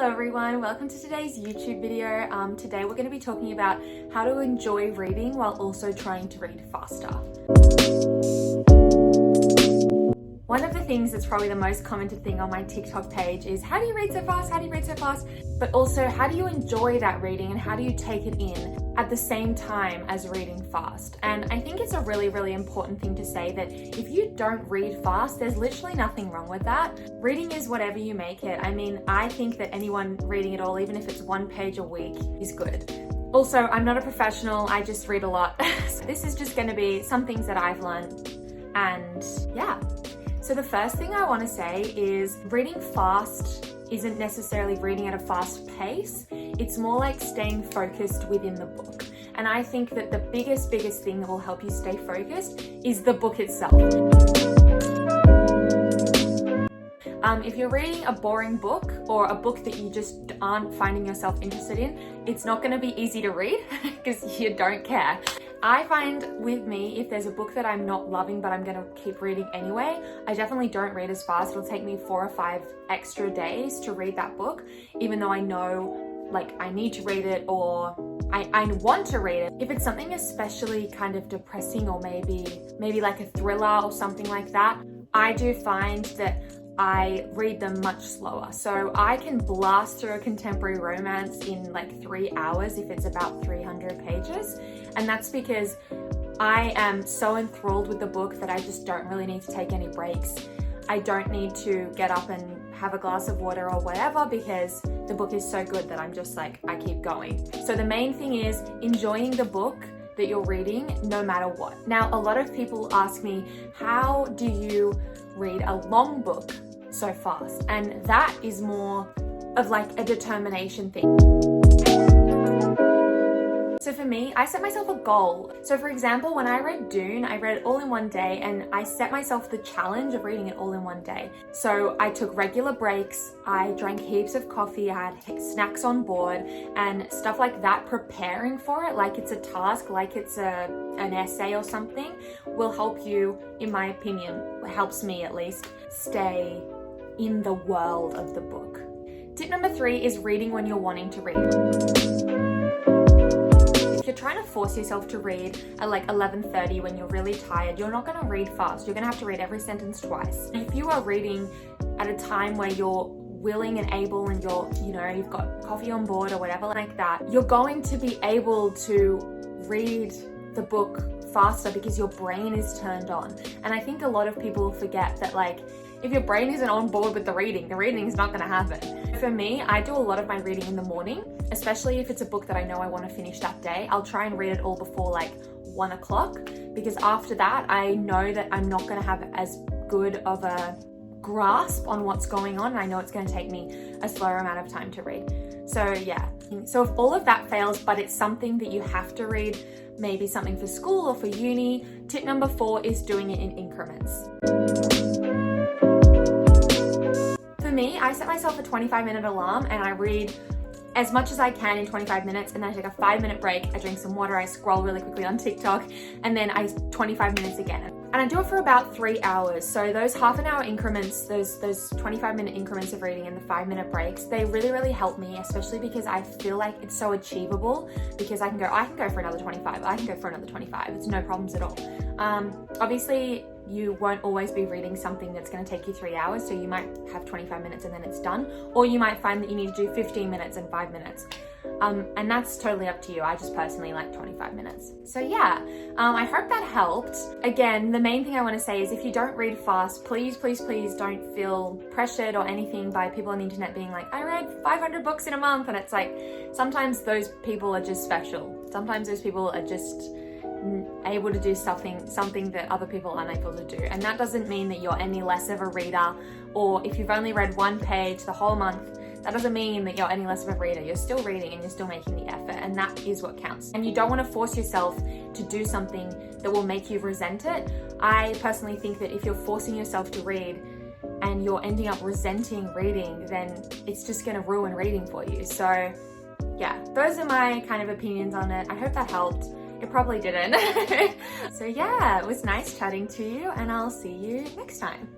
Hello everyone, welcome to today's YouTube video. Today we're going to be talking about how to enjoy reading while also trying to read faster. One of the things that's probably the most commented thing on my TikTok page is how do you read so fast? How do you read so fast? But also how do you enjoy that reading and how do you take it in at the same time as reading fast? And I think it's a really important thing to say that if you don't read fast, there's literally nothing wrong with that. Reading is whatever you make it. I mean, I think that anyone reading at all, even if it's 1 page a week, is good. Also, I'm not a professional, I just read a lot. So this is just gonna be some things that I've learned and yeah. So the first thing I want to say is reading fast isn't necessarily reading at a fast pace. It's more like staying focused within the book. And I think that the biggest thing that will help you stay focused is the book itself. If you're reading a boring book or a book that you just aren't finding yourself interested in, it's not going to be easy to read because you don't care. I find with me, if there's a book that I'm not loving but I'm going to keep reading anyway, I definitely don't read as fast. It'll take me 4 or 5 extra days to read that book, even though I know like I need to read it or I want to read it. If it's something especially kind of depressing or maybe like a thriller or something like that, I do find that I read them much slower. So I can blast through a contemporary romance in like 3 hours if it's about 300 pages. And that's because I am so enthralled with the book that I just don't really need to take any breaks. I don't need to get up and have a glass of water or whatever because the book is so good that I'm just like, I keep going. So the main thing is enjoying the book that you're reading no matter what. Now, a lot of people ask me, how do you read a long book so fast? And that is more of like a determination thing. So for me, I set myself a goal. So for example, when I read Dune, I read it all in one day and I set myself the challenge of reading it all in one day. So I took regular breaks, I drank heaps of coffee, I had snacks on board and stuff like that. Preparing for it, like it's a task, like it's an essay or something, will help you, in my opinion, helps me at least, stay in the world of the book. Tip number 3 is reading when you're wanting to read. If you're trying to force yourself to read at like 11:30 when you're really tired, you're not going to read fast. You're going to have to read every sentence twice. If you are reading at a time where you're willing and able and you've got coffee on board or whatever like that, you're going to be able to read the book faster because your brain is turned on. And I think a lot of people forget that, like, if your brain isn't on board with the reading is not going to happen. For me, I do a lot of my reading in the morning, especially if it's a book that I know I want to finish that day. I'll try and read it all before like 1 o'clock because after that, I know that I'm not going to have as good of a grasp on what's going on. And I know it's going to take me a slower amount of time to read. So yeah, so if all of that fails, but it's something that you have to read, maybe something for school or for uni, tip number 4 is doing it in increments. For me, I set myself a 25-minute alarm and I read as much as I can in 25 minutes and then I take a 5-minute break, I drink some water, I scroll really quickly on TikTok, and then 25 minutes again. And I do it for about 3 hours. So those half-an-hour increments, those 25-minute increments of reading and the 5-minute breaks, they really help me, especially because I feel like it's so achievable because I can go for another 25, I can go for another 25. It's no problems at all. Obviously, you won't always be reading something that's going to take you 3 hours, so you might have 25 minutes and then it's done, or you might find that you need to do 15 minutes and 5 minutes. And that's totally up to you. I just personally like 25 minutes. So yeah, I hope that helped. Again, the main thing I want to say is if you don't read fast, please don't feel pressured or anything by people on the internet being like, I read 500 books in a month. And it's like, sometimes those people are just special. Sometimes those people are just able to do something that other people aren't able to do. And that doesn't mean that you're any less of a reader, or if you've only read 1 page the whole month, that doesn't mean that you're any less of a reader. You're still reading and you're still making the effort, and that is what counts. And you don't want to force yourself to do something that will make you resent it. I personally think that if you're forcing yourself to read and you're ending up resenting reading, then it's just going to ruin reading for you. So yeah, those are my kind of opinions on it. I hope that helped. It probably didn't. So yeah, it was nice chatting to you and I'll see you next time.